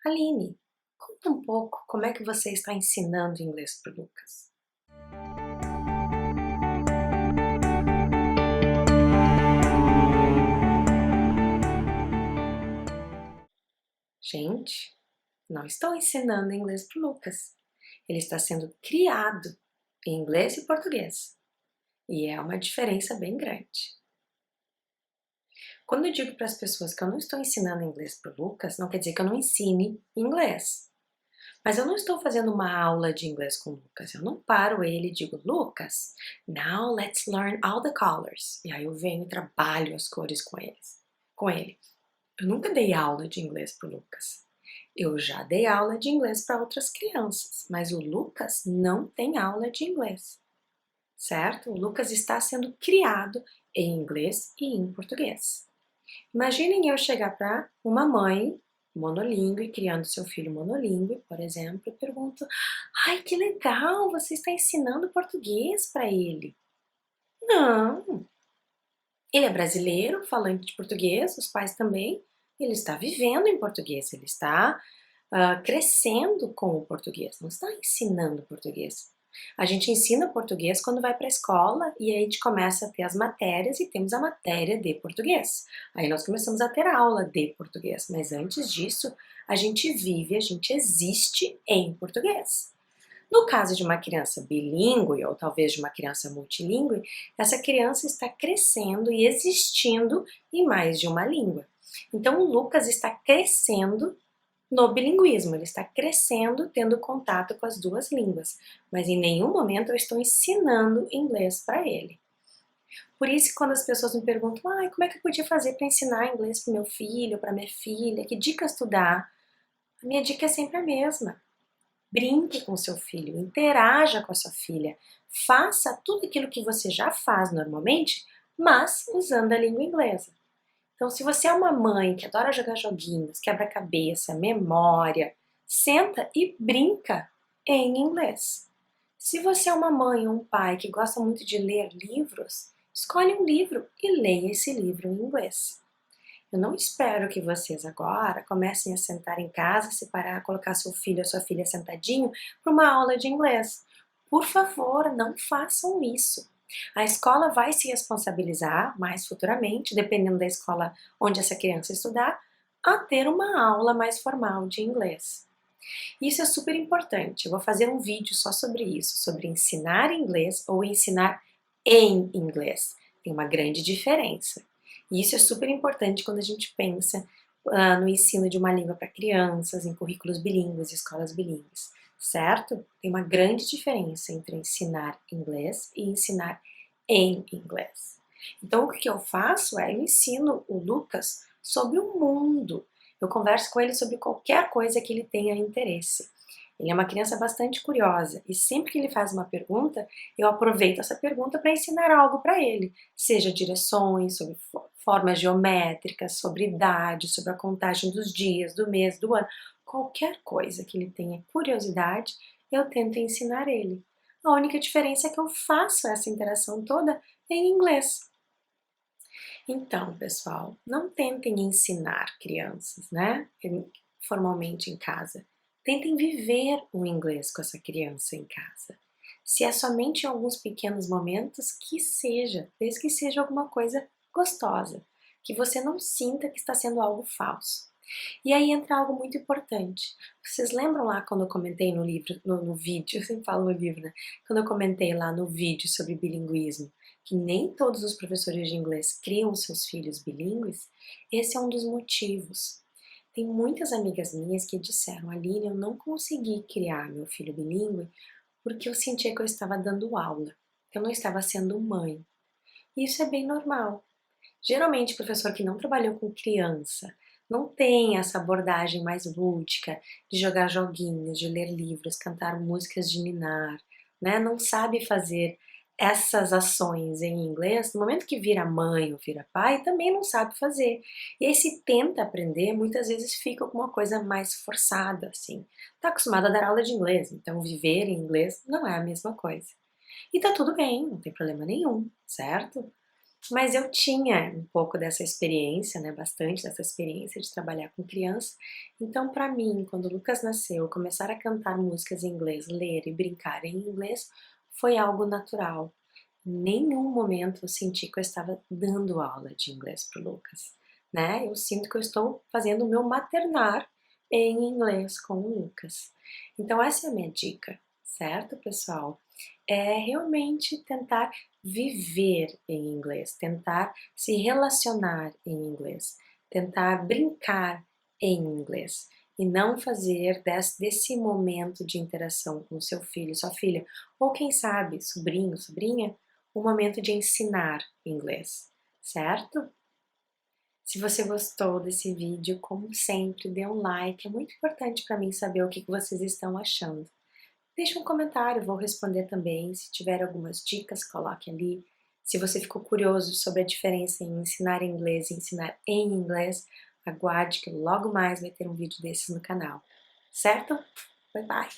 Aline, conta um pouco como é que você está ensinando inglês para o Lucas. Gente, não estou ensinando inglês para o Lucas. Ele está sendo criado em inglês e português. E é uma diferença bem grande. Quando eu digo para as pessoas que eu não estou ensinando inglês para o Lucas, não quer dizer que eu não ensine inglês. Mas eu não estou fazendo uma aula de inglês com o Lucas. Eu não paro ele e digo, Lucas, now let's learn all the colors. E aí eu venho e trabalho as cores com ele. Eu nunca dei aula de inglês para o Lucas. Eu já dei aula de inglês para outras crianças, mas o Lucas não tem aula de inglês, certo? O Lucas está sendo criado em inglês e em português. Imaginem eu chegar para uma mãe monolíngue, criando seu filho monolíngue, por exemplo, e pergunto: ai, que legal, você está ensinando português para ele. Não, ele é brasileiro, falante de português, os pais também, ele está vivendo em português, ele está crescendo com o português, não está ensinando português. A gente ensina português quando vai para a escola e aí a gente começa a ter as matérias e temos a matéria de português. Aí nós começamos a ter aula de português, mas antes disso a gente vive, a gente existe em português. No caso de uma criança bilíngue ou talvez de uma criança multilíngue, essa criança está crescendo e existindo em mais de uma língua. Então o Lucas está crescendo no bilinguismo, ele está crescendo tendo contato com as duas línguas, mas em nenhum momento eu estou ensinando inglês para ele. Por isso, quando as pessoas me perguntam, como é que eu podia fazer para ensinar inglês para meu filho, para minha filha, que dicas tu dá? A minha dica é sempre a mesma. Brinque com seu filho, interaja com a sua filha, faça tudo aquilo que você já faz normalmente, mas usando a língua inglesa. Então, se você é uma mãe que adora jogar joguinhos, quebra-cabeça, memória, senta e brinca em inglês. Se você é uma mãe ou um pai que gosta muito de ler livros, escolhe um livro e leia esse livro em inglês. Eu não espero que vocês agora comecem a sentar em casa, separar, colocar seu filho ou sua filha sentadinho para uma aula de inglês. Por favor, não façam isso. A escola vai se responsabilizar mais futuramente, dependendo da escola onde essa criança estudar, a ter uma aula mais formal de inglês. Isso é super importante. Eu vou fazer um vídeo só sobre isso, sobre ensinar inglês ou ensinar em inglês. Tem uma grande diferença. E isso é super importante quando a gente pensa no ensino de uma língua para crianças, em currículos bilíngues, escolas bilíngues, certo? Tem uma grande diferença entre ensinar inglês e ensinar em inglês. Então, o que eu faço é eu ensino o Lucas sobre o mundo. Eu converso com ele sobre qualquer coisa que ele tenha interesse. Ele é uma criança bastante curiosa e sempre que ele faz uma pergunta, eu aproveito essa pergunta para ensinar algo para ele, seja direções, sobre formas geométricas, sobre idade, sobre a contagem dos dias, do mês, do ano, qualquer coisa que ele tenha curiosidade, eu tento ensinar ele. A única diferença é que eu faço essa interação toda em inglês. Então, pessoal, não tentem ensinar crianças, né, formalmente em casa. Tentem viver o inglês com essa criança em casa. Se é somente em alguns pequenos momentos, que seja, desde que seja alguma coisa gostosa, que você não sinta que está sendo algo falso. E aí entra algo muito importante. Vocês lembram lá quando eu comentei no livro, no vídeo, eu sempre falo no livro, né? Quando eu comentei lá no vídeo sobre bilinguismo, que nem todos os professores de inglês criam seus filhos bilíngues? Esse é um dos motivos. Tem muitas amigas minhas que disseram, Aline, eu não consegui criar meu filho bilíngue porque eu sentia que eu estava dando aula, que eu não estava sendo mãe. E isso é bem normal. Geralmente, professor que não trabalhou com criança, não tem essa abordagem mais lúdica de jogar joguinhos, de ler livros, cantar músicas de ninar, né? Não sabe fazer essas ações em inglês, no momento que vira mãe ou vira pai, também não sabe fazer. E aí se tenta aprender, muitas vezes fica com uma coisa mais forçada, assim. Tá acostumado a dar aula de inglês, então viver em inglês não é a mesma coisa. E tá tudo bem, não tem problema nenhum, certo? Mas eu tinha um pouco dessa experiência, né, bastante dessa experiência de trabalhar com criança, então para mim, quando o Lucas nasceu, começar a cantar músicas em inglês, ler e brincar em inglês, foi algo natural. Em nenhum momento eu senti que eu estava dando aula de inglês para o Lucas, né, eu sinto que eu estou fazendo o meu maternar em inglês com o Lucas. Então essa é a minha dica, certo, pessoal? É realmente tentar viver em inglês, tentar se relacionar em inglês, tentar brincar em inglês e não fazer desse momento de interação com seu filho, sua filha, ou quem sabe, sobrinho, sobrinha, um momento de ensinar inglês, certo? Se você gostou desse vídeo, como sempre, dê um like, é muito importante para mim saber o que vocês estão achando. Deixe um comentário, vou responder também. Se tiver algumas dicas, coloque ali. Se você ficou curioso sobre a diferença em ensinar inglês e ensinar em inglês, aguarde que logo mais vai ter um vídeo desses no canal. Certo? Bye bye!